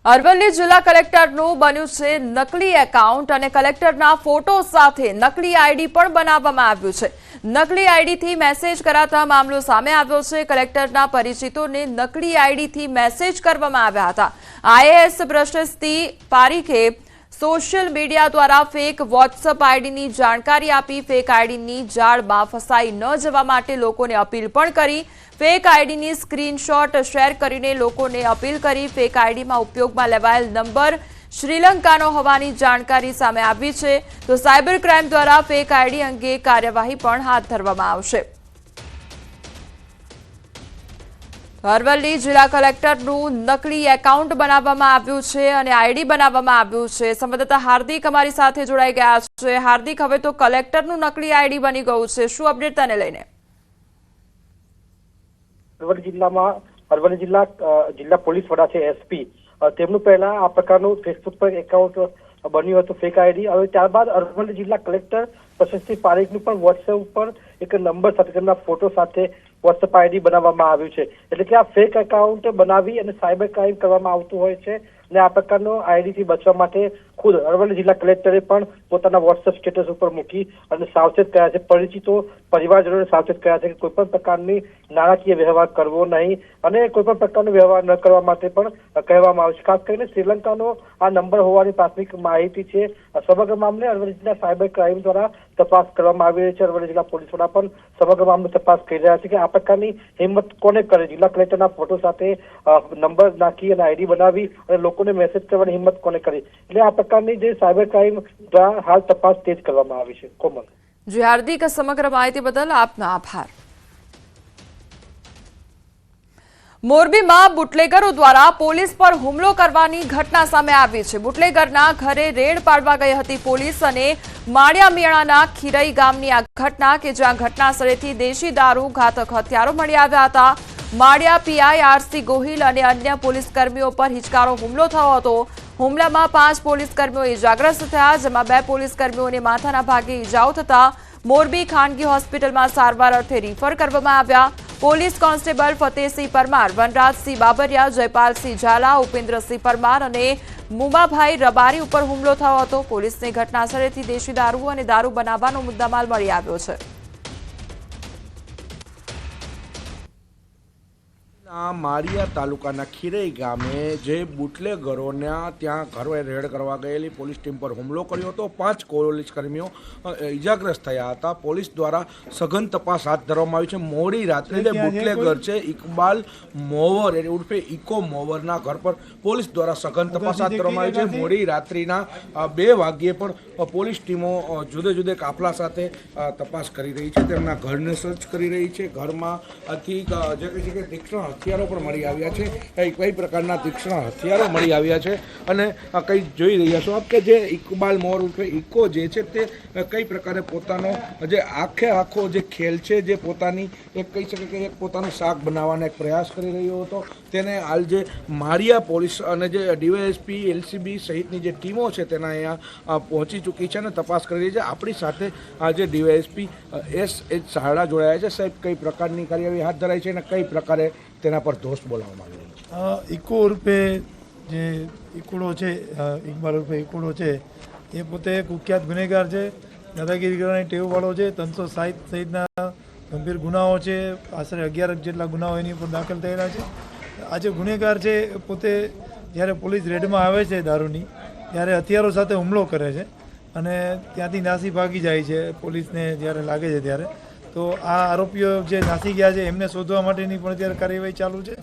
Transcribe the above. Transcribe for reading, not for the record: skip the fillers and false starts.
અરવલ્લી જિલ્લા કલેક્ટરનું બન્યું છે નકલી એકાઉન્ટ અને કલેક્ટરના ફોટો સાથે નકલી આઈડી પણ બનાવવામાં આવ્યું છે। નકલી આઈડીથી મેસેજ કરાતા મામલો સામે આવ્યો છે। કલેક્ટરના પરિચિતોને નકલી આઈડીથી મેસેજ કરવામાં આવ્યા હતા। આઈએએસ પ્રશસ્તિ પારીખે સોશિયલ મીડિયા द्वारा फेक व्हाट्सएप आईडी जानकारी आपी फेक आईडी जाल में फसाई न जवा माटे लोकोने अपील पण करी। फेक आईडी स्क्रीनशॉट शेर करीने लोकोने अपील करी। फेक आईडी में उपयोग में लेवायेल नंबर श्रीलंकानो होवानी जानकारी सामे आवी छे, तो साइबर क्राइम द्वारा फेक आईडी अंगे कार्यवाही पण हाथ धरवामां आवशे। અરવલ્લી જિલ્લા કલેક્ટરનું નકલી એકાઉન્ટ બનાવવામાં આવ્યું છે અને આઈડી બનાવવામાં આવ્યું છે। સંવાદદાતા હાર્દિક અમારી સાથે જોડાઈ ગયા છે। હાર્દિક, હવે તો કલેક્ટરનું નકલી આઈડી બની ગયું છે, શું અપડેટ તેને લઈને? અરવલ્લી જિલ્લા પોલીસ વડા છે એસપી, તેમનું પહેલા આ પ્રકારનું ફેસબુક પર એકાઉન્ટ બન્યું હતું ફેક આઈડી। હવે ત્યારબાદ અરવલ્લી જિલ્લા કલેક્ટર પ્રશસ્તિ પારીખનું પણ વોટ્સએપ ઉપર એક નંબર સાથે તેમના ફોટો સાથે વોટ્સએપ આઈડી બનાવવામાં આવ્યું છે। એટલે કે આ ફેક એકાઉન્ટ બનાવી અને સાયબર ક્રાઇમ કરવામાં આવતું હોય છે અને આ પ્રકારનો આઈડીથી બચવા માટે ખુદ અરવલ્લી જિલ્લા કલેક્ટરે પણ પોતાના વોટ્સએપ સ્ટેટસ ઉપર મૂકી અને સાવચેત કર્યા છે। પરિચિતો પરિવારજનોને સાવચેત કર્યા છે કે કોઈ પણ પ્રકારની નાણાકીય વ્યવહાર કરવો નહીં અને કોઈ પણ પ્રકારનો વ્યવહાર ન કરવા માટે પણ કહેવામાં આવે છે। ખાસ કરીને શ્રીલંકાનો આ નંબર હોવાની પ્રાથમિક માહિતી છે। સમગ્ર મામલે અરવલ્લી જિલ્લા સાયબર ક્રાઇમ દ્વારા તપાસ કરવામાં આવી રહી છે। અરવલ્લી જિલ્લા પોલીસ વડા પણ સમગ્ર મામલે તપાસ કરી રહ્યા છે કે આ પ્રકારની હિંમત કોને કરે। જિલ્લા કલેક્ટરના ફોટો સાથે નંબર નાખી અને આઈડી બનાવી અને લોકોને મેસેજ કરવાની હિંમત કોને કરી। એટલે આ પ્રકારની જે સાયબર ક્રાઇમ દ્વારા હાલ તપાસ તેજ કરવામાં આવી છે। કોમલ જી હાર્દિક, સમગ્ર માહિતી બદલ આપનો આભાર। મોરબીમાં બુટલેગરો દ્વારા પોલીસ પર હુમલો કરવાની ઘટના સામે આવી છે। બુટલેગરના ઘરે રેડ પાડવા ગઈ હતી પોલીસ અને માળિયામિયાણાના ખીરઈ ગામની આ ઘટના કે જ્યાં ઘટના સ્થળેથી દેશી દારૂ, ઘાતક હથિયારો મળી આવ્યા હતા। માળિયા પીઆઈ આરસી ગોહિલ અને અન્ય પોલીસ કર્મીઓ પર હિચકારો હુમલો થયો હતો। હુમલામાં 5 પોલીસ કર્મીઓ ઇજાગ્રસ્ત થયા, જેમાં 2 પોલીસ કર્મીઓને માથાના ભાગે ઇજાઓ થતા મોરબી ખાનગી હોસ્પિટલમાં સારવાર અર્થે રિફર કરવામાં આવ્યા। પોલીસ કોન્સ્ટેબલ ફતેહસિંહ પરમાર, વનરાજસિંહ બાબરિયા, જયપાલસિંહ ઝાલા, ઉપેન્દ્રસિંહ પરમાર અને મુમાભાઈ રબારી ઉપર હુમલો થયો હતો। પોલીસને ઘટના સ્થળેથી દેશી દારૂ અને દારૂ બનાવવાનો મુદ્દામાલ મળી આવ્યો છે। માળિયા તાલુકાના ખીરઈ ગામે જે બુટલેગરોના ત્યાં ઘરે રેડ કરવા ગયેલી પોલીસ ટીમ પર હુમલો કર્યો હતો। 5 પોલીસ કર્મીઓ ઇજાગ્રસ્ત થયા હતા। પોલીસ દ્વારા સઘન તપાસ હાથ ધરવામાં આવી છે। મોડી રાત્રે જે બુટલેગર છે ઇકબાલ મોવર ઉર્ફે ઇકો મોવરના ઘર પર પોલીસ દ્વારા સઘન તપાસ હાથ ધરવામાં આવી છે। મોડી રાત્રિના 2 વાગ્યે પણ પોલીસ ટીમો જુદે જુદે કાફલા સાથે તપાસ કરી રહી છે, તેમના ઘરને સર્ચ કરી રહી છે। ઘરમાંથી જે કહે છે કે તીક્ષ્ણ હથિયારો પણ મળી આવ્યા છે, કઈ પ્રકારના તીક્ષ્ણ હથિયારો મળી આવ્યા છે અને કઈ જોઈ રહ્યા છો આપ કે જે ઇકબાલ મોર ઉર્ફે ઇકો જે છે તે કઈ પ્રકારે પોતાનો જે આખો જે ખેલ છે, જે પોતાની એક કહી શકે કે એક પોતાનું શાક બનાવવાનો એક પ્રયાસ કરી રહ્યો હતો, તેને હાલ જે માળિયા પોલીસ અને જે ડીવાયએસપી એલસીબી સહિતની જે ટીમો છે તેના અહીંયા પહોંચી ચૂકી છે અને તપાસ કરી રહી છે। આપણી સાથે આજે ડીવાયએસપી એચ સારડા જોડાયા છે। સાહેબ, કઈ પ્રકારની કાર્યવાહી હાથ ધરાઈ છે અને કઈ પ્રકારે તેના પર દોષ બોલાવવામાં આવ્યો છે? ઇકો ઉર્ફે જે ઇકોડો છે, ઇકબાલ ઉર્ફે ઇકોડો છે, એ પોતે કુખ્યાત ગુનેગાર છે, દાદાગીરી કરવાની ટેવવાળો છે। 360 સહિતના ગંભીર ગુનાઓ છે, આશરે 11 જેટલા ગુનાઓ એની ઉપર દાખલ થયેલા છે। આ જે ગુનેગાર છે પોતે જ્યારે પોલીસ રેડમાં આવે છે દારૂની, ત્યારે હથિયારો સાથે હુમલો કરે છે અને ત્યાંથી નાસી ભાગી જાય છે પોલીસને જ્યારે લાગે છે ત્યારે। તો આ આરોપીઓ જે નાસી ગયા છે એમને શોધવા માટેની પણ અત્યારે કાર્યવાહી ચાલુ છે।